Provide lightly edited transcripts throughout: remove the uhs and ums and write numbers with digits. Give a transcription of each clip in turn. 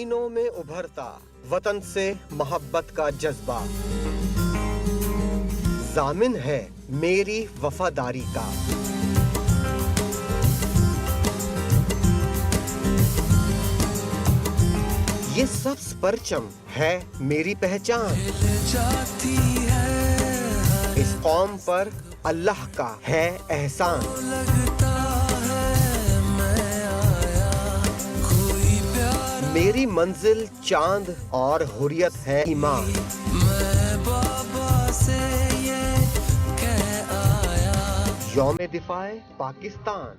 सीनों में उभरता वतन से मोहब्बत का जज्बा, जामिन है मेरी वफादारी का। ये सब्ज परचम है मेरी पहचान, इस कौम पर अल्लाह का है एहसान। मेरी मंजिल चांद और हुर्रियत है ईमान। यौम दिफाए पाकिस्तान।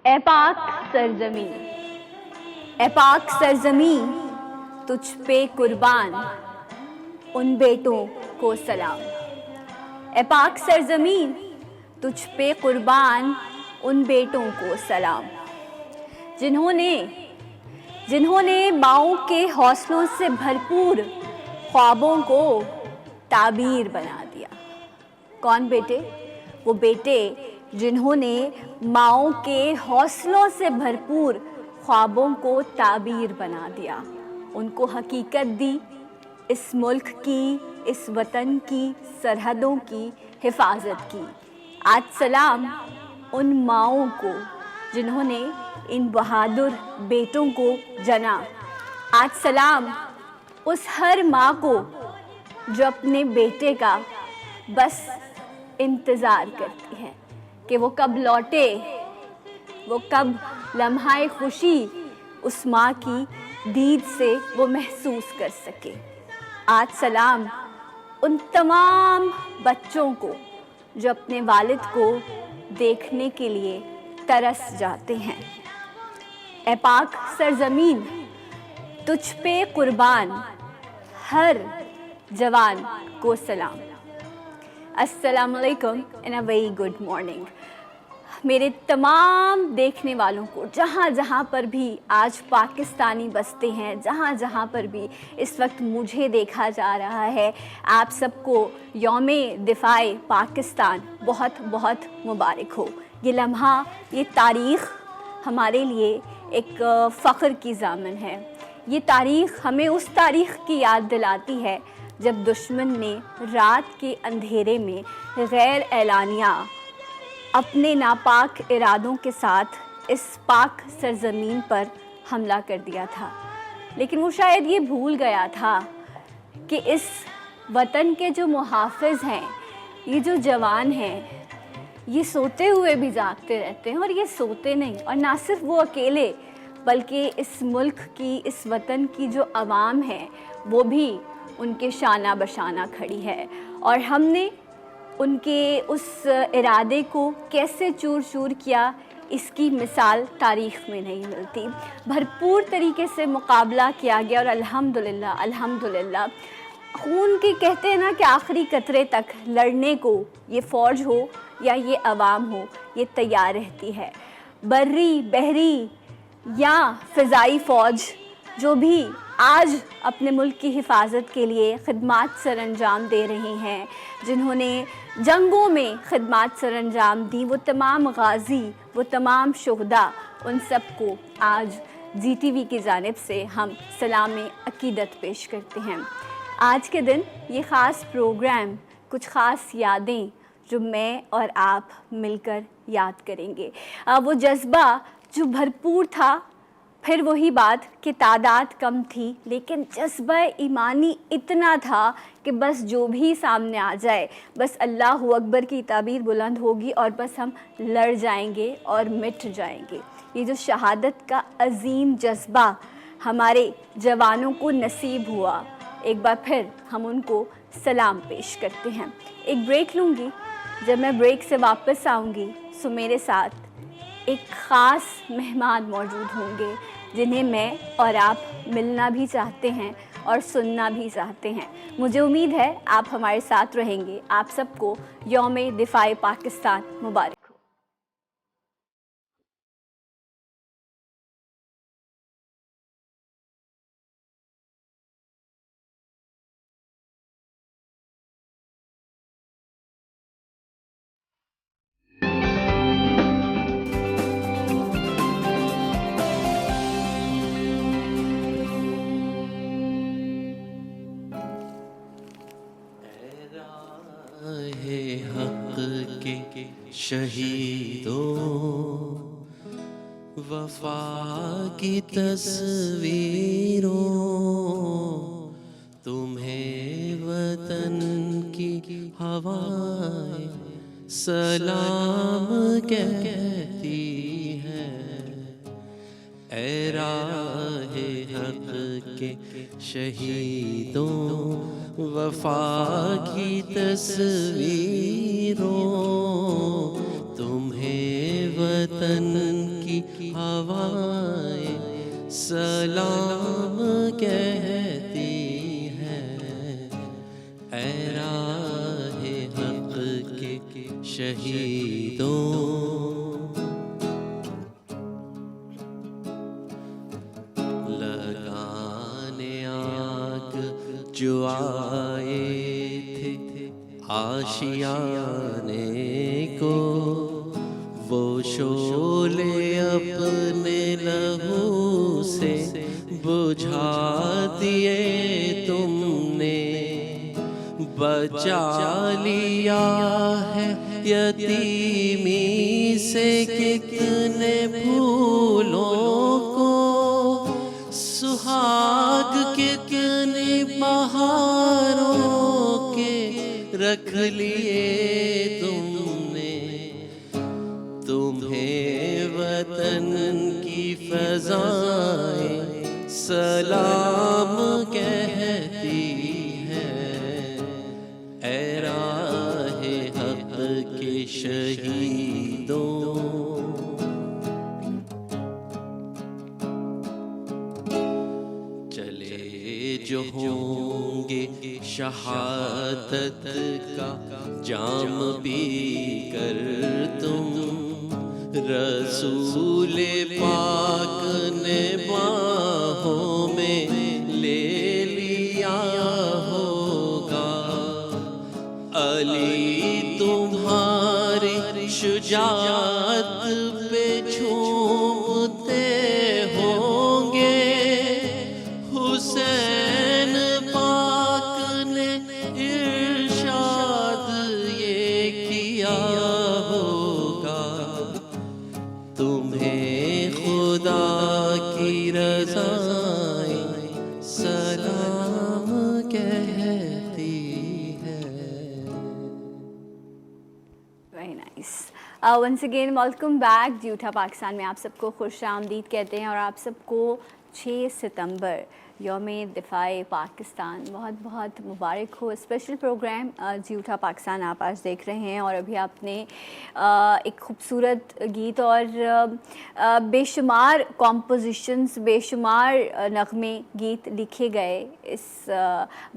ए पाक सरजमी, ए पाक सरजमी, तुझ पे कुर्बान उन बेटों को सलाम। ए पाक सरजमी, तुझ पे कुर्बान उन बेटों को सलाम, जिन्होंने माओं के हौसलों से भरपूर ख्वाबों को ताबीर बना दिया। कौन बेटे? वो बेटे जिन्होंने माओं के हौसलों से भरपूर ख्वाबों को ताबीर बना दिया, उनको हकीकत दी इस मुल्क की, इस वतन की सरहदों की हिफाजत की। आज सलाम उन माओं को जिन्होंने इन बहादुर बेटों को जना। आज सलाम उस हर माँ को जो अपने बेटे का बस इंतज़ार करती है कि वो कब लौटे, वो कब लम्हाए खुशी उस माँ की दीद से वो महसूस कर सके। आज सलाम उन तमाम बच्चों को जो अपने वालिद को देखने के लिए तरस जाते हैं। ए पाक सरजमीन, तुझ पे कुर्बान हर जवान को सलाम। अस्सलाम वालेकुम and a very good morning. मेरे तमाम देखने वालों को जहाँ जहाँ पर भी आज पाकिस्तानी बसते हैं, जहाँ जहाँ पर भी इस वक्त मुझे देखा जा रहा है, आप सबको यौमे दिफाए पाकिस्तान बहुत बहुत मुबारक हो। ये लम्हा, ये तारीख़ हमारे लिए एक फ़ख्र की ज़ामिन है। ये तारीख़ हमें उस तारीख़ की याद दिलाती है जब दुश्मन ने रात के अंधेरे में गैर एलानिया अपने नापाक इरादों के साथ इस पाक सरजमीन पर हमला कर दिया था। लेकिन वो शायद ये भूल गया था कि इस वतन के जो मुहाफ़िज़ हैं, ये जो जवान हैं, ये सोते हुए भी जागते रहते हैं। और ये सोते नहीं, और ना सिर्फ वो अकेले बल्कि इस मुल्क की, इस वतन की जो आवाम है वो भी उनके शाना बशाना खड़ी है। और हमने उनके उस इरादे को कैसे चूर चूर किया, इसकी मिसाल तारीख़ में नहीं मिलती। भरपूर तरीके से मुकाबला किया गया और अल्हम्दुलिल्लाह अल्हम्दुलिल्लाह खून की, कहते हैं ना कि आखिरी कतरे तक लड़ने को ये फ़ौज हो या ये अवाम हो, ये तैयार रहती है। बर्री, बहरी या फ़िज़ाई फ़ौज जो भी आज अपने मुल्क की हिफाजत के लिए खिदमात सरअंजाम दे रहे हैं, जिन्होंने जंगों में खिदमात सरअंजाम दी, वो तमाम गाज़ी, वो तमाम शुहदा, उन सब को आज GTV की जानिब से हम सलाम अकीदत पेश करते हैं। आज के दिन ये ख़ास प्रोग्राम, कुछ ख़ास यादें जो मैं और आप मिलकर याद करेंगे। वो जज्बा जो भरपूर था, फिर वही बात कि तादाद कम थी, लेकिन जज्बा ईमानी इतना था कि बस जो भी सामने आ जाए, बस अल्लाहु अकबर की ताबीर बुलंद होगी और बस हम लड़ जाएंगे और मिट जाएंगे। ये जो शहादत का अज़ीम जज्बा हमारे जवानों को नसीब हुआ, एक बार फिर हम उनको सलाम पेश करते हैं। एक ब्रेक लूँगी, जब मैं ब्रेक से वापस आऊँगी सो मेरे साथ एक ख़ास मेहमान मौजूद होंगे जिन्हें मैं और आप मिलना भी चाहते हैं और सुनना भी चाहते हैं। मुझे उम्मीद है आप हमारे साथ रहेंगे। आप सबको यौम दिफाए पाकिस्तान मुबारक। کے شہیدوں وفا کی تصویروں تمہیں وطن کی ہوائیں سلام کہتی ہیں، اے راہ حق کے شہیدوں وفا کی تصویروں تمہیں وطن کی ہوائیں سلام کہتی ہیں، اے راہ حق کے شہیدوں۔ لگانے آگ جو آئے تھے آشیانے کو، وہ شعلے اپنے لہو سے بجھا دیے تم نے، بچا لیا ہے یتیمی سے کتنے پھولوں کو، سہاگ کتنے بہاروں کے رکھ لیے تم نے، تمہیں وطن کی فضائیں سلام کہتی ہیں، اے راہ حق کے شہیدوں۔ چلے جو ہوں گے شہادت کا جام پی کر تم، رسول پاک نے باہوں میں لے لیا ہوگا، علی تمہاری شجاعت پہ جھومتے ہوں گے، حسین پاک نے ارشاد یہ کیا ہوگا، تمہیں خدا کی رضائیں سلام کہتی ہے۔ Very nice. Once again welcome back جیوٹھا پاکستان میں آپ سب کو خوش آمدید کہتے ہیں، اور آپ سب کو 6 ستمبر یوم دفاع پاکستان بہت بہت مبارک ہو۔ اسپیشل پروگرام جیوٹھا پاکستان آپ آج دیکھ رہے ہیں، اور ابھی آپ نے ایک خوبصورت گیت اور بے شمار کمپوزیشنز، بے شمار نغمے گیت لکھے گئے، اس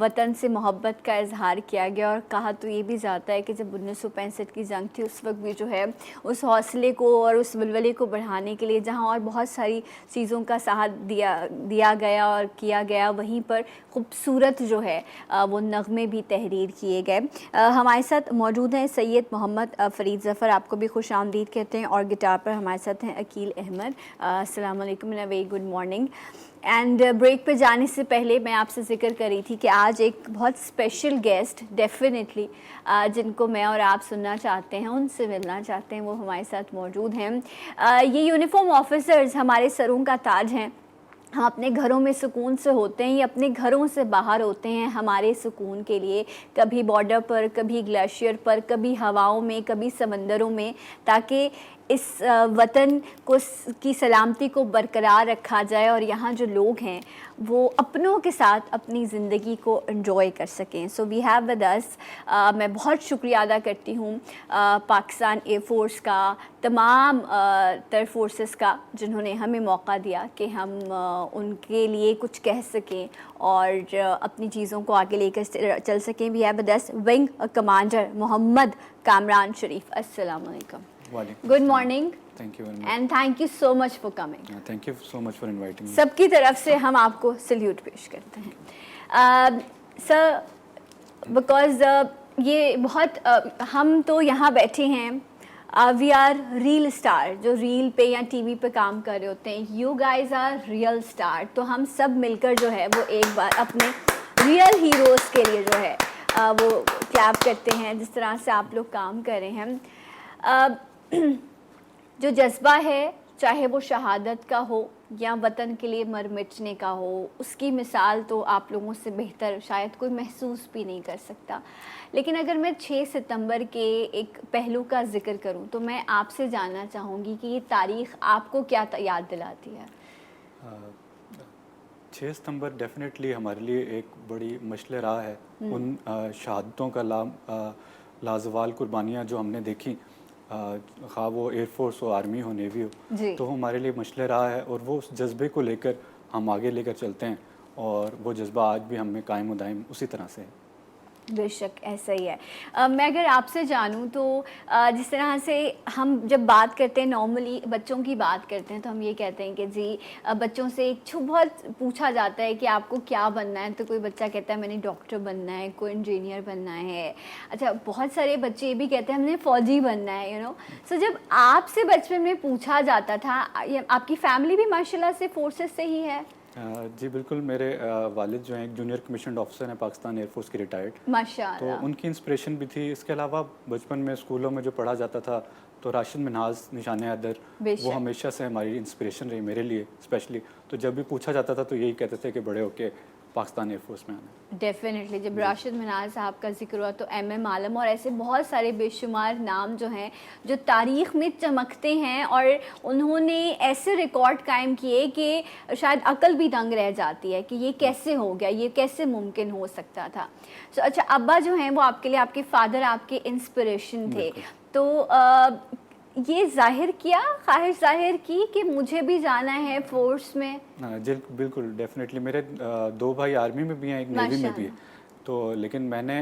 وطن سے محبت کا اظہار کیا گیا، اور کہا تو یہ بھی جاتا ہے کہ جب 1965 کی جنگ تھی اس وقت بھی جو ہے اس حوصلے کو اور اس ولولے کو بڑھانے کے لیے جہاں اور بہت ساری چیزوں کا ساتھ دیا گیا اور کیا گیا، وہیں پر خوبصورت جو ہے وہ نغمے بھی تحریر کیے گئے۔ ہمارے ساتھ موجود ہیں سید محمد فرید ظفر، آپ کو بھی خوش آمدید کہتے ہیں، اور گٹار پر ہمارے ساتھ ہیں عقیل احمد۔ السلام علیکم and very good morning. And break پہ جانے سے پہلے میں آپ سے ذکر کر رہی تھی کہ آج ایک بہت اسپیشل گیسٹ ڈیفینیٹلی جن کو میں اور آپ سننا چاہتے ہیں، ان سے ملنا چاہتے ہیں، وہ ہمارے ساتھ موجود ہیں۔ یہ یونیفارم آفیسرز ہمارے سروں کا تاج ہیں۔ ہم اپنے گھروں میں سکون سے ہوتے ہیں یا اپنے گھروں سے باہر ہوتے ہیں ہمارے سکون کے لیے، کبھی بارڈر پر، کبھی گلیشیئر پر، کبھی ہواؤں میں، کبھی سمندروں میں، تاکہ اس وطن کو کی سلامتی کو برقرار رکھا جائے اور یہاں جو لوگ ہیں وہ اپنوں کے ساتھ اپنی زندگی کو انجوائے کر سکیں۔ سو وی ہیو ود اس، میں بہت شکریہ ادا کرتی ہوں پاکستان ایئر فورس کا، تمام تر فورسز کا، جنہوں نے ہمیں موقع دیا کہ ہم ان کے لیے کچھ کہہ سکیں اور اپنی چیزوں کو آگے لے کر چل سکیں۔ We have with us wing commander Muhammad Kamran Sharif. السلام علیکم۔ Good morning and thank you so much for coming. Thank you so much for inviting me. سب کی طرف سے ہم آپ کو سلیوٹ پیش کرتے ہیں سر، بیکاز یہ بہت ہم تو یہاں بیٹھے ہیں، وی آر ریل اسٹار، جو ریل پہ یا ٹی وی پہ کام کر رہے ہوتے ہیں، you guys are real star, تو ہم سب مل کر جو ہے وہ ایک بار اپنے ریئل ہیروز کے لیے جو ہے وہ क्लैप करते हैं जिस तरह से आप लोग काम कर रहे हैं। जो जज्बा है, चाहे वो शहादत का हो या वतन के लिए मर मिटने का हो, उसकी मिसाल तो आप लोगों से बेहतर शायद कोई महसूस भी नहीं कर सकता। लेकिन अगर मैं 6 सितंबर के एक पहलू का जिक्र करूं तो मैं आपसे जानना चाहूँगी कि ये तारीख़ आपको क्या याद दिलाती है? 6 सितंबर डेफिनेटली हमारे लिए एक बड़ी मशल राह है। उन शहादतों का लाजवाल कुर्बानियाँ जो हमने देखी, खा वो एयरफोर्स हो, आर्मी हो, नेवी हो, तो हमारे लिए मशल राह है और वो उस जज्बे को लेकर हम आगे लेकर चलते हैं और वो जज्बा आज भी हम में कायम दायम उसी तरह से है। बेशक ऐसा ही है। मैं अगर आपसे जानूं तो जिस तरह से हम जब बात करते हैं नॉर्मली बच्चों की बात करते हैं तो हम ये कहते हैं कि जी बच्चों से एक बहुत पूछा जाता है कि आपको क्या बनना है, तो कोई बच्चा कहता है मैंने डॉक्टर बनना है, कोई इंजीनियर बनना है। अच्छा, बहुत सारे बच्चे ये भी कहते हैं हमने फ़ौजी बनना है, यू नो। सो जब आपसे बचपन में पूछा जाता था, आपकी फैमिली भी माशाल्लाह से फोर्सेस से ही है? जी बिल्कुल, मेरे वालिद जो हैं एक जूनियर कमीशन्ड ऑफिसर हैं पाकिस्तान एयरफोर्स के रिटायर्ड, माशाअल्लाह। तो उनकी इंस्पिरेशन भी थी। इसके अलावा बचपन में स्कूलों में जो पढ़ा जाता था तो राशिद मिन्हाज निशान हैदर, वो हमेशा से हमारी इंस्पिरेशन रही मेरे लिए स्पेशली। तो जब भी पूछा जाता था तो यही कहते थे कि बड़े होके पाकिस्तान एयरफोर्स में आना। डेफिनेटली जब राशिद मिन्हाज साहब का जिक्र हुआ तो MM आलम और ऐसे बहुत सारे बेशुमार नाम जो हैं जो तारीख़ में चमकते हैं और उन्होंने ऐसे रिकॉर्ड कायम किए कि शायद अकल भी दंग रह जाती है कि ये कैसे हो गया, ये कैसे मुमकिन हो सकता था। सो अच्छा, अब्बा जो हैं वो आपके लिए, आपके फादर आपके इंस्पिरेशन थे, तो ये जाहिर किया, ख्वाहिश जाहिर की कि मुझे भी जाना है फोर्स में? जी बिल्कुल, डेफिनेटली। मेरे 2 भाई आर्मी में भी हैं, एक नेवी में भी है। तो लेकिन मैंने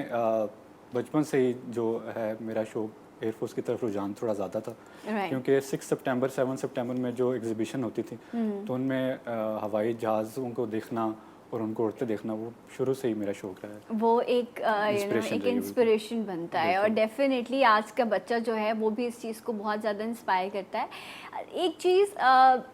बचपन से ही जो है मेरा शौक एयरफोर्स की तरफ रुझान थोड़ा ज़्यादा था, क्योंकि 6 सितंबर 7 सितंबर में जो एग्जीबिशन होती थी तो उनमें हवाई जहाज़ों को देखना और उनको उड़ते देखना वो शुरू से ही मेरा शौक रहा है। वो एक इंस्पिरेशन बनता है और डेफिनेटली आज का बच्चा जो है वो भी इस चीज़ को बहुत ज़्यादा इंस्पायर करता है। एक चीज़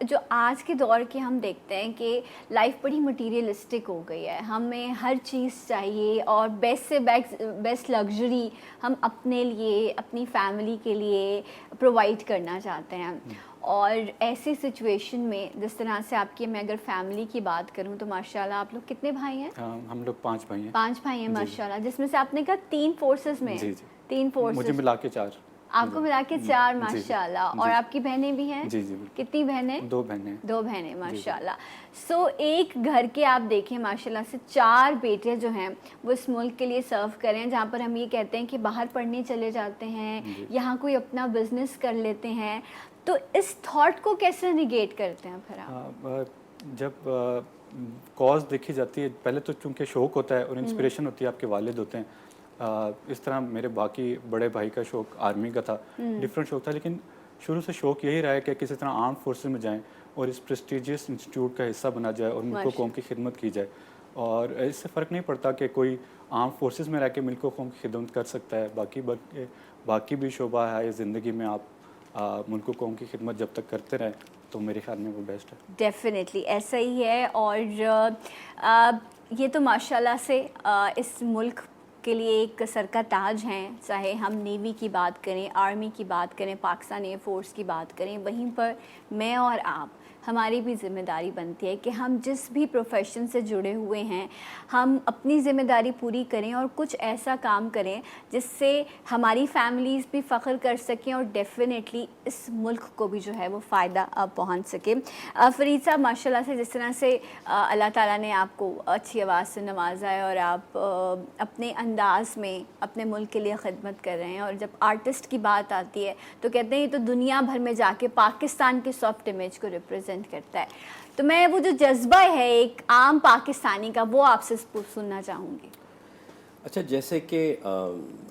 जो आज के दौर के हम देखते हैं कि लाइफ बड़ी मटीरियलिस्टिक हो गई है, हमें हर चीज़ चाहिए और बेस्ट से बेस्ट लग्जरी हम अपने लिए, अपनी फैमिली के लिए प्रोवाइड करना चाहते हैं। और ऐसी सिचुएशन में जिस तरह से आपकी, मैं अगर फैमिली की बात करूं तो माशाल्लाह आप लोग कितने भाई हैं? हम लोग 5 भाई हैं। 5 भाई हैं माशाल्लाह, जिसमें से आपने कहा 3 फोर्सेस में? जी। 3 फोर्सेस, मुझे मिला के 4। आपको मिला के 4 माशाल्लाह। और आपकी बहनें भी हैं? जी। कितनी बहनें? 2 बहनें। 2 बहनें माशाल्लाह। सो एक घर के आप देखें माशाल्लाह से 4 बेटे जो हैं वो इस मुल्क के लिए सर्व करें, जहाँ पर हम ये कहते हैं कि बाहर पढ़ने चले जाते हैं, यहाँ कोई अपना बिजनेस कर लेते हैं, तो इस थॉट को कैसे निगेट करते हैं फिर आप? जब कॉज देखी जाती है, पहले तो चूँकि शौक़ होता है और इंस्पिरेशन होती है, आपके वालिद होते हैं। इस तरह मेरे बाकी बड़े भाई का शौक़ आर्मी का था, डिफरेंट शौक़ था, लेकिन शुरू से शौक़ यही रहा है कि किसी तरह आर्म फोर्सेस में जाएं और इस प्रेस्टिजियस इंस्टीट्यूट का हिस्सा बना जाए और मुल्क कौम की खिदमत की जाए। और इससे फ़र्क नहीं पड़ता कि कोई आर्म फोर्सेस में रह के मुल्क कौम की खिदमत कर सकता है, बाकी भी शोबा है ज़िंदगी में, आप मुल्क कौम की खिदमत जब तक करते रहें तो मेरे ख्याल में वो बेस्ट है। डेफिनेटली ऐसा ही है। और ये तो माशाल्लाह से इस मुल्क के लिए एक सर का ताज हैं, चाहे हम नेवी की बात करें, आर्मी की बात करें, पाकिस्तान एयर फोर्स की बात करें, वहीं पर मैं और आप, हमारी भी ज़िम्मेदारी बनती है कि हम जिस भी प्रोफेशन से जुड़े हुए हैं हम अपनी ज़िम्मेदारी पूरी करें और कुछ ऐसा काम करें जिससे हमारी फैमिलीज़ भी फ़ख्र कर सकें और डेफिनेटली इस मुल्क को भी जो है वो फ़ायदा पहुंच सके। फ़रीद साहब, माशाल्लाह से जिस तरह से अल्लाह ताला ने आपको अच्छी आवाज़ से नवाजा है और आप अपने अंदाज़ में अपने मुल्क के लिए ख़िदमत कर रहे हैं, और जब आर्टिस्ट की बात आती है तो कहते हैं ये तो दुनिया भर में जाके पाकिस्तान के सॉफ्ट इमेज को रिप्रेजेंट करता है। तो मैं वो जो जज्बा है एक आम पाकिस्तानी का वो आपसे सुनना चाहूँगी। अच्छा, जैसे कि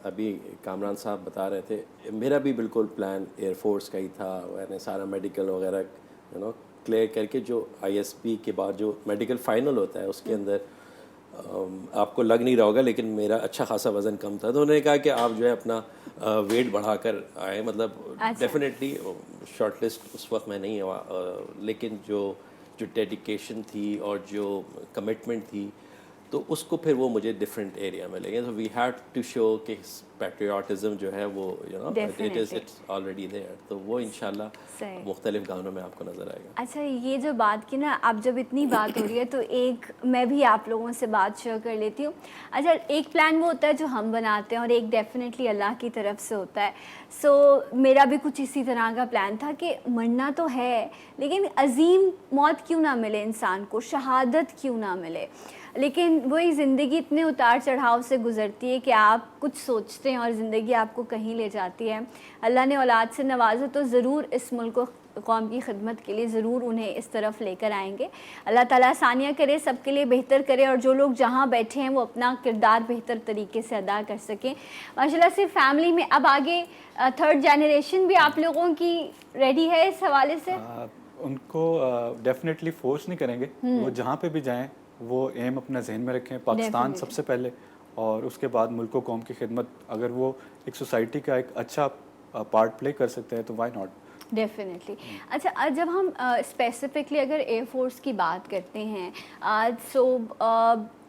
अभी कामरान साहब बता रहे थे, मेरा भी बिल्कुल प्लान एयरफोर्स का ही था। मैंने सारा मेडिकल वगैरह क्लियर करके जो ISP के बाद जो मेडिकल फाइनल होता है उसके अंदर आपको लग नहीं रहा होगा लेकिन मेरा अच्छा खासा वज़न कम था, तो उन्होंने कहा कि आप जो है अपना वेट बढ़ाकर आए। मतलब डेफिनेटली शॉर्ट लिस्ट उस वक्त मैं नहीं हुआ, लेकिन जो डेडिकेशन थी और जो कमिटमेंट थी تو اس کو پھر وہ مجھے ڈفرینٹ ایریا میں لے گئے. سو وی ہیڈ ٹو شو کہ پیٹریوٹزم جو ہے وہ it is it's already there. تو وہ انشاءاللہ مختلف گانوں میں آپ کو نظر آئے گا. اچھا یہ جو بات کی نا اب جب اتنی بات ہو رہی ہے تو ایک میں بھی آپ لوگوں سے بات شیئر کر لیتی ہوں. اچھا ایک پلان وہ ہوتا ہے جو ہم بناتے ہیں اور ایک ڈیفینیٹلی اللہ کی طرف سے ہوتا ہے. سو میرا بھی کچھ اسی طرح کا پلان تھا کہ مرنا تو ہے لیکن عظیم موت کیوں نہ ملے انسان کو, شہادت کیوں نہ ملے. لیکن وہی زندگی اتنے اتار چڑھاؤ سے گزرتی ہے کہ آپ کچھ سوچتے ہیں اور زندگی آپ کو کہیں لے جاتی ہے. اللہ نے اولاد سے نوازا تو ضرور اس ملک و قوم کی خدمت کے لیے ضرور انہیں اس طرف لے کر آئیں گے. اللہ تعالیٰ آسانیاں کرے, سب کے لیے بہتر کرے اور جو لوگ جہاں بیٹھے ہیں وہ اپنا کردار بہتر طریقے سے ادا کر سکیں. ماشاءاللہ سے فیملی میں اب آگے تھرڈ جنریشن بھی آپ لوگوں کی ریڈی ہے اس حوالے سے؟ ان کو ڈیفینیٹلی فورس نہیں کریں گے, وہ جہاں پہ بھی جائیں وہ ایم اپنا ذہن میں رکھیں, پاکستان سب سے پہلے اور اس کے بعد ملک و قوم کی خدمت. اگر وہ ایک سوسائٹی کا ایک اچھا پارٹ پلے کر سکتے ہیں تو وائی ناٹ. ڈیفینیٹلی. اچھا جب ہم اسپیسیفکلی اگر ایئر فورس کی بات کرتے ہیں سو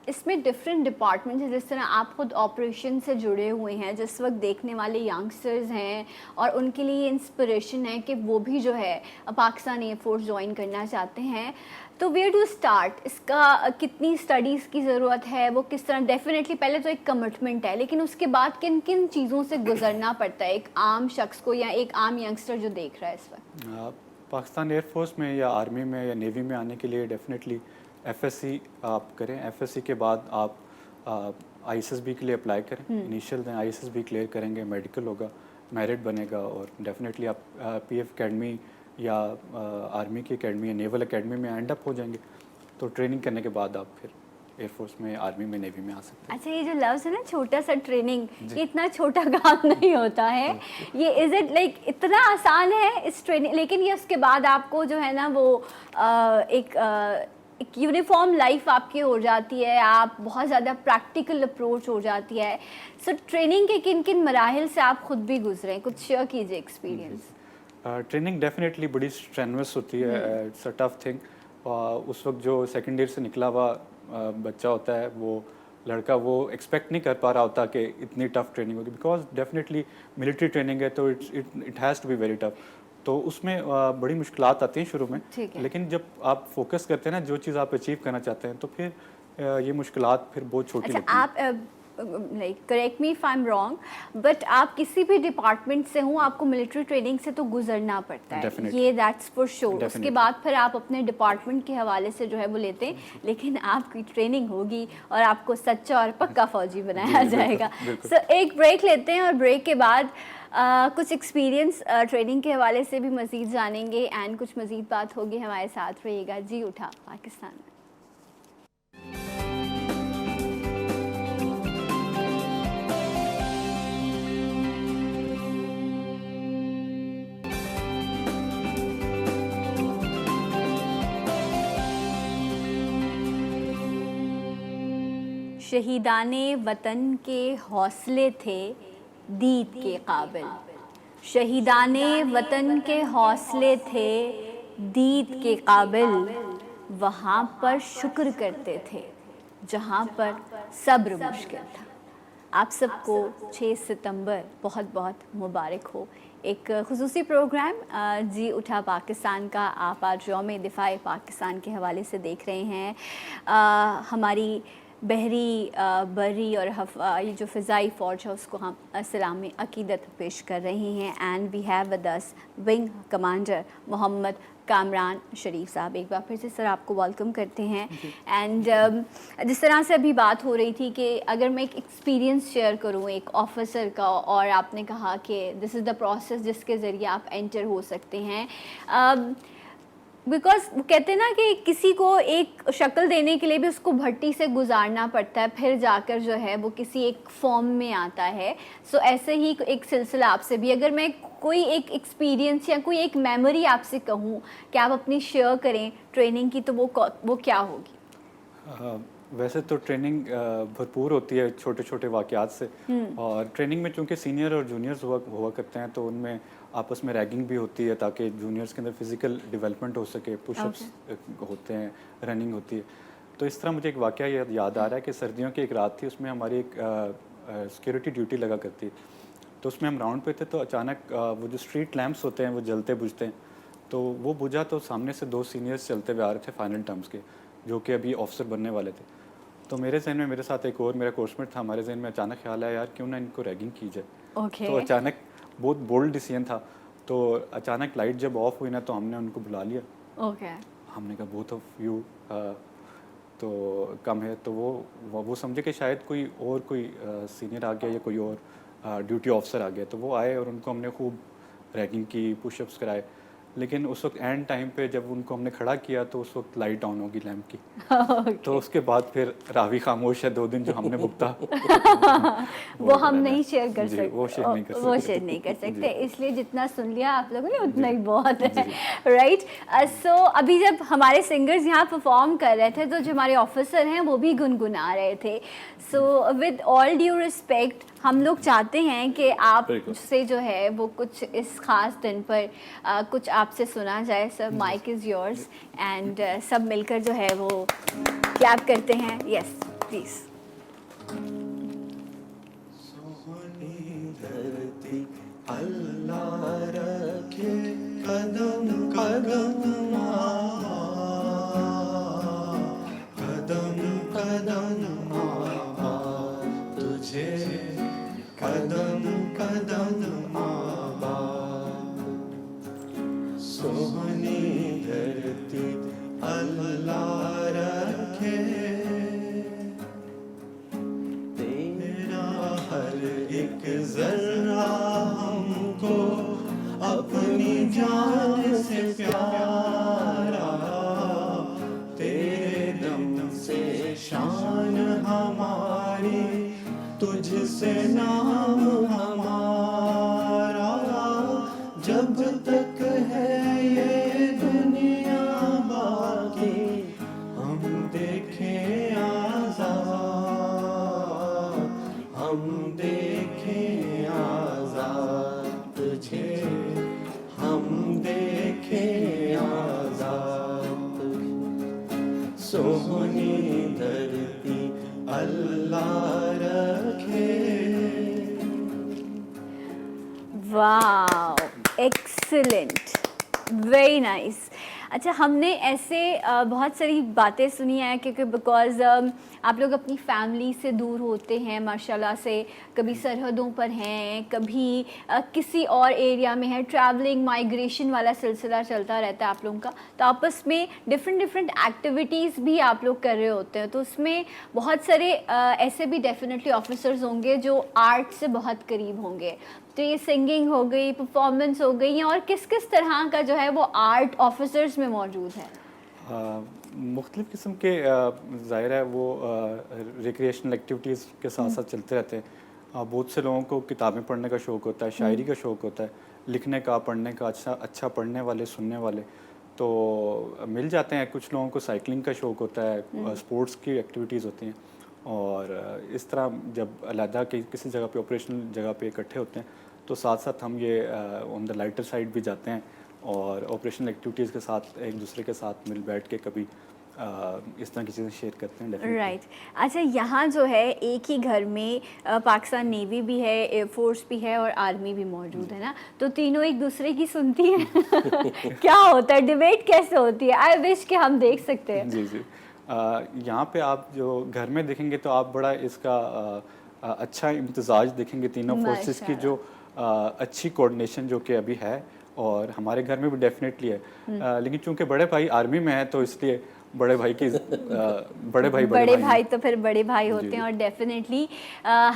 اس میں ڈفرینٹ ڈپارٹمنٹس ہیں, جس طرح آپ خود آپریشن سے جڑے ہوئے ہیں, جس وقت دیکھنے والے ینگسٹرز ہیں اور ان کے لیے انسپریشن ہے کہ وہ بھی جو ہے پاکستان ایئر فورس جوائن کرنا چاہتے ہیں. تو ویئر ٹو اسٹارٹ, اس کا کتنی اسٹڈیز کی ضرورت ہے, وہ کس طرح؟ ڈیفینیٹلی پہلے تو ایک کمٹمنٹ ہے لیکن اس کے بعد کن کن چیزوں سے گزرنا پڑتا ہے ایک عام شخص کو یا ایک عام ینگسٹر جو دیکھ رہا ہے اس وقت؟ پاکستان ایئر فورس میں یا آرمی میں یا نیوی میں آنے کے لیے ڈیفینیٹلی ایف ایس سی آپ کریں. ایف ایس سی کے بعد آپ آئی ایس ایس بی کے لیے اپلائی کریں. انیشیل دیں, I S S B clear کریں گے, میڈیکل ہوگا, میرٹ بنے گا اور ڈیفینیٹلی آپ پی ایف اکیڈمی یا آرمی کی اکیڈمی یا نیول اکیڈمی میں اینڈ اپ ہو جائیں گے. تو ٹریننگ کرنے کے بعد آپ پھر ایئر فورس میں, آرمی میں, نیوی میں آ سکتے ہیں. اچھا یہ جو لفظ ہے نا چھوٹا سا ٹریننگ, یہ اتنا چھوٹا کام نہیں ہوتا ہے. یہ از اٹ لائک اتنا آسان ہے اس ٹریننگ, لیکن یہ اس کے بعد آپ کو جو ہے نا وہ ایک یونیفارم لائف آپ کی ہو جاتی ہے, آپ بہت زیادہ پریکٹیکل اپروچ ہو جاتی ہے. سو ٹریننگ کے کن کن مراحل سے آپ خود بھی گزرے, کچھ شیئر کیجیے ایکسپیرینس. ٹریننگ ڈیفینیٹلی بڑی اسٹرینوس ہوتی ہے, اٹس اے ٹف تھنگ. اس وقت جو سیکنڈ ایئر سے نکلا ہوا بچہ ہوتا ہے, وہ لڑکا, وہ ایکسپیکٹ نہیں کر پا رہا ہوتا کہ اتنی ٹف ٹریننگ ہوگی, بیکاز ڈیفینیٹلی ملٹری ٹریننگ ہے تو it has to be very tough. تو اس میں بڑی مشکلات آتی ہیں شروع میں, لیکن جب آپ فوکس کرتے ہیں نا جو چیز آپ اچیو کرنا چاہتے ہیں تو پھر یہ مشکلات پھر بہت چھوٹی لگتی ہیں. آپ like correct me if I am wrong, but آپ کسی بھی ڈپارٹمنٹ سے ہوں آپ کو ملٹری ٹریننگ سے تو گزرنا پڑتا ہے, یہ دیٹس فار شیور. اس کے بعد پھر آپ اپنے ڈپارٹمنٹ کے حوالے سے جو ہے وہ لیتے ہیں, لیکن آپ کی ٹریننگ ہوگی اور آپ کو سچا اور پکا فوجی بنایا جائے گا. سو ایک بریک لیتے ہیں اور بریک کے بعد کچھ ایکسپیرینس ٹریننگ کے حوالے سے بھی مزید جانیں گے اینڈ کچھ مزید بات ہوگی. ہمارے ساتھ رہیے گا. جی اٹھا پاکستان میں. شہیدان وطن کے حوصلے تھے دید کے قابل, شہیدان وطن کے حوصلے تھے دید کے قابل, وہاں پر شکر کرتے تھے جہاں پر صبر مشکل تھا. آپ سب کو 6 ستمبر بہت بہت مبارک ہو. ایک خصوصی پروگرام جی اٹھا پاکستان کا آپ آج یوم دفاع پاکستان کے حوالے سے دیکھ رہے ہیں. ہماری بحری, بری اور یہ جو فضائی فوج ہے اس کو ہم اسلامی عقیدت پیش کر رہے ہیں. And we have with us wing commander Muhammad Kamran Sharif صاحب. ایک بار پھر سے سر آپ کو ویلکم کرتے ہیں. اینڈ جس طرح سے ابھی بات ہو رہی تھی کہ اگر میں ایک ایکسپیرینس شیئر کروں ایک آفیسر کا, اور آپ نے کہا کہ دس از دا پروسیس جس کے ذریعے آپ انٹر ہو سکتے ہیں, بیکاز وہ کہتے ہیں نا کہ کسی کو ایک شکل دینے کے لیے بھی اس کو بھٹی سے گزارنا پڑتا ہے, پھر جا کر جو ہے وہ کسی ایک فارم میں آتا ہے. سو ایسے ہی ایک سلسلہ آپ سے بھی, اگر میں کوئی ایک ایکسپیرینس یا کوئی ایک میموری آپ سے کہوں کہ آپ اپنی شیئر کریں ٹریننگ کی, تو وہ کیا ہوگی؟ ویسے تو ٹریننگ بھرپور ہوتی ہے چھوٹے چھوٹے واقعات سے, اور ٹریننگ میں چونکہ سینئر اور جونیئرز ہوا کرتے ہیں تو ان میں آپس میں ریگنگ بھی ہوتی ہے تاکہ جونیئرز کے اندر فزیکل ڈیولپمنٹ ہو سکے, پش اپس ہوتے ہیں, رننگ ہوتی ہے. तो इस तरह मुझे एक वाक़या याद आ रहा है कि सर्दियों की एक रात थी, उसमें हमारी एक सिक्योरिटी ड्यूटी लगा करती, तो उसमें हम राउंड पे थे, तो अचानक वो जो स्ट्रीट लैंप्स होते हैं वो जलते बुझते हैं, तो वो बुझा, तो सामने से 2 सीनियर्स चलते हुए आ रहे थे फाइनल टर्म्स के, जो कि अभी ऑफिसर बनने वाले थे। तो मेरे जहन में, मेरे साथ एक और मेरा कोर्समेट था, हमारे जहन में अचानक ख्याल आया यार क्यों ना इनको रैगिंग की जाए। तो अचानक बहुत बोल्ड डिसीजन था, तो अचानक लाइट जब ऑफ हुई ना तो हमने उनको बुला लिया। हमने कहा बोथ ऑफ यू तो कम है, तो वो समझे कि शायद कोई सीनियर आ गया या कोई और ड्यूटी ऑफिसर आ गया, तो वो आए और उनको हमने खूब रैगिंग की, पुशअप्स कराए। लेकिन उस वक्त एंड टाइम पे जब उनको हमने खड़ा किया तो उस वक्त लाइट ऑन होगी लैंप की। तो उसके बाद फिर रावी खामोश है 2 दिन जो हमने भुगता वो हम नहीं शेयर कर सकते, वो शेयर नहीं कर सकते, इसलिए जितना सुन लिया आप लोगों ने उतना ही बहुत है, राइट। सो अभी जब हमारे सिंगर्स यहाँ परफॉर्म कर रहे थे तो जो हमारे ऑफिसर हैं वो भी गुनगुना रहे थे। So with all due respect, हम लोग चाहते हैं कि आप से जो है वो कुछ इस खास दिन पर कुछ आपसे सुना जाए। Sir, mike is yours, and सब मिलकर जो है वो क्लैप करते हैं। Yes please. अल्लाह रखे कदम कदम कदम कदम तुझे कदम कदम सोहनी धरती अल्लाह रखे तेरा हर एक जर्रा हमको अपनी जान से प्यारा, तेरे दम से शान हमारी, तुझसे नाम हमारा, जब तक है ये दुनिया बाकी हम देखें आज़ाद, हम देखें आज़ाद तुझे, हम देखें आज़ाद सोहनी धरती अल्लाह रखे। Wow, excellent, very nice. अच्छा, हमने ऐसे बहुत सारी बातें सुनी हैं क्योंकि बिकॉज़ आप लोग अपनी फैमिली से दूर होते हैं माशाल्लाह से, कभी सरहदों पर हैं, कभी किसी और एरिया में है, ट्रैवलिंग माइग्रेशन वाला सिलसिला चलता रहता है आप लोगों का, तो आपस में डिफरेंट एक्टिविटीज़ भी आप लोग कर रहे होते हैं, तो उसमें बहुत सारे ऐसे भी डेफिनेटली ऑफिसर्स होंगे जो आर्ट से बहुत करीब होंगे। तो ये सिंगिंग हो गई, परफॉर्मेंस हो गई, और किस किस तरह का जो है वो आर्ट ऑफिसर्स में मौजूद है? मुख्तलिफ़ किस्म के ज़ाहिर है वो रिक्रिएशनल एक्टिविटीज़ के साथ साथ चलते रहते हैं। बहुत से लोगों को किताबें पढ़ने का शौक़ होता है, शायरी का शौक़ होता है, लिखने का, पढ़ने का, अच्छा पढ़ने वाले, सुनने वाले तो मिल जाते हैं। कुछ लोगों को साइकिलिंग का शौक़ होता है, स्पोर्ट्स की एक्टिविटीज़ होती हैं, और इस तरह जब अलहदा किसी जगह पे, ऑपरेशनल जगह पे इकट्ठे होते हैं तो साथ साथ हम ये ऑन द लाइटर साइड भी जाते हैं और ऑपरेशनल एक्टिविटीज़ के साथ एक दूसरे के साथ मिल बैठ के कभी इस तरह की चीज़ें शेयर करते हैं। राइट। अच्छा, यहाँ जो है एक ही घर में पाकिस्तान नेवी भी है, एयरफोर्स भी है और आर्मी भी मौजूद है ना, तो तीनों एक दूसरे की सुनती हैं क्या होता है, डिबेट कैसे होती है? आई विश कि हम देख सकते हैं। जी जी। यहाँ पे आप जो घर में देखेंगे तो आप बड़ा इसका अच्छा इम्तिजाज देखेंगे तीनों फोर्सेस की, जो अच्छी कोऑर्डिनेशन जो कि अभी है, और हमारे घर में भी डेफिनेटली है। लेकिन चूंकि बड़े भाई आर्मी में है तो इसलिए बड़े भाई की बड़े भाई तो फिर बड़े भाई होते हैं, और डेफिनेटली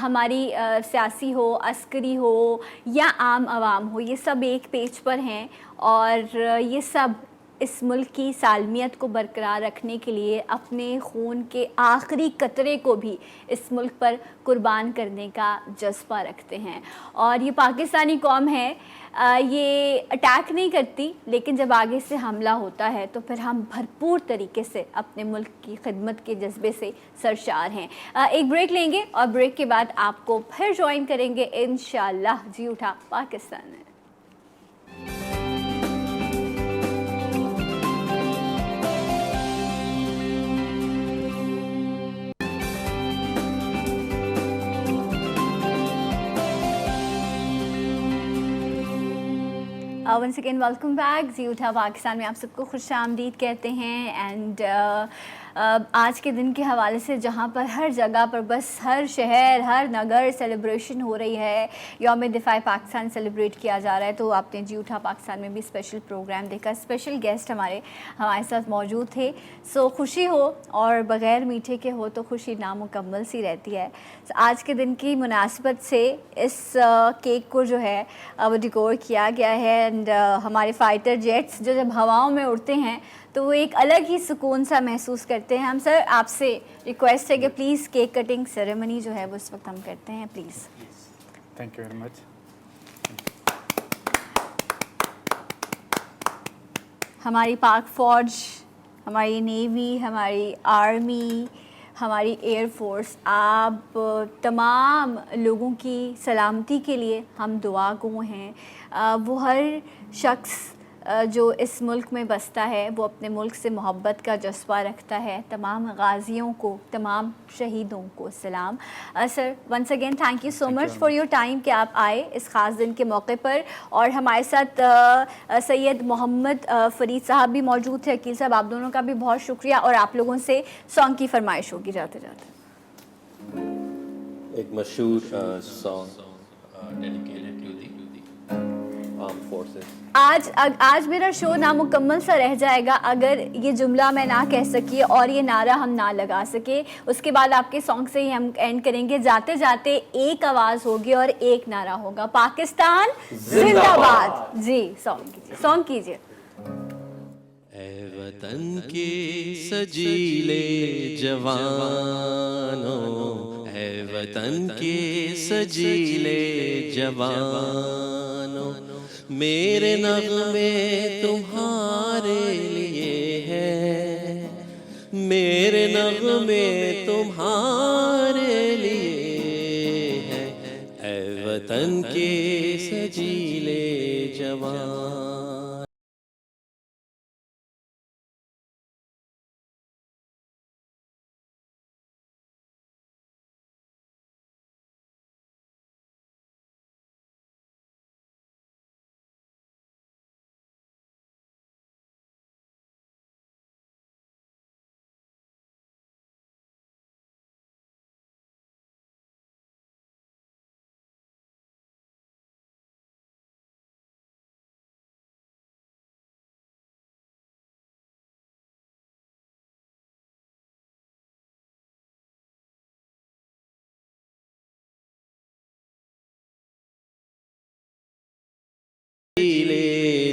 हमारी सियासी हो, अस्करी हो या आम आवाम हो, ये सब एक पेज पर हैं, और ये सब इस मुल्क की सालमियत को बरकरार रखने के लिए अपने खून के आखिरी कतरे को भी इस मुल्क पर कुर्बान करने का जज्बा रखते हैं। और ये पाकिस्तानी कौम है, ये अटैक नहीं करती, लेकिन जब आगे से हमला होता है तो फिर हम भरपूर तरीके से अपने मुल्क की खिदमत के जज्बे से सरशार हैं। एक ब्रेक लेंगे और ब्रेक के बाद आपको फिर ज्वाइन करेंगे इंशाअल्लाह जी उठा पाकिस्तान में। वंस अगेन वेलकम बैक जी उठा पाकिस्तान में आप सबको खुश आमदीद कहते हैं। एंड आज के दिन के हवाले से जहाँ पर हर जगह पर बस हर शहर हर नगर सेलिब्रेशन हो रही है, यौम दिफाए पाकिस्तान सेलिब्रेट किया जा रहा है, तो आपने जी उठा पाकिस्तान में भी स्पेशल प्रोग्राम देखा, स्पेशल गेस्ट हमारे साथ मौजूद थे। सो खुशी हो और बग़ैर मीठे के हो तो खुशी नामुकम्मल सी रहती है। आज के दिन की मुनासिबत से इस केक को जो है वो डिकोर किया गया है। एंड हमारे फाइटर जेट्स जो जब हवाओं में उड़ते हैं तो वो एक अलग ही सुकून सा महसूस करते हैं। हम सर आपसे रिक्वेस्ट है कि प्लीज़ केक कटिंग सेरेमनी जो है वो इस वक्त हम करते हैं, please. Thank you very much. हमारी पाक फ़ौज, हमारी नेवी, हमारी आर्मी, हमारी एयर फोर्स, आप तमाम लोगों की सलामती के लिए हम दुआ गो हैं। वो हर शख्स जो इस मुल्क में बसता है वो अपने मुल्क से मोहब्बत का जज्बा रखता है। तमाम गाज़ियों को, तमाम शहीदों को सलाम। Sir once again thank you so much for your time कि आप आए इस ख़ास दिन के मौके पर। और हमारे साथ सैयद मोहम्मद फ़रीद साहब भी मौजूद थे। अकील साहब आप दोनों का भी बहुत शुक्रिया। और आप लोगों से सॉन्ग की फरमाइश होगी जाते जाते। एक मशहूर song dedicated to the armed forces. आज मेरा शो नामुकम्मल सा रह जाएगा अगर ये जुमला मैं ना कह सकी और ये नारा हम ना लगा सके। उसके बाद आपके सॉन्ग से ही हम एंड करेंगे। जाते जाते एक आवाज़ होगी और एक नारा होगा, पाकिस्तान जिंदाबाद। जी सॉन्ग कीजिए। ऐ वतन के सजीले जवानों, ऐ वतन के सजीले जवानों, मेरे नग़मे तुम्हारे लिए है, मेरे नग़मे तुम्हारे लिए है, ऐ वतन के सजीले जवान।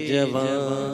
जवान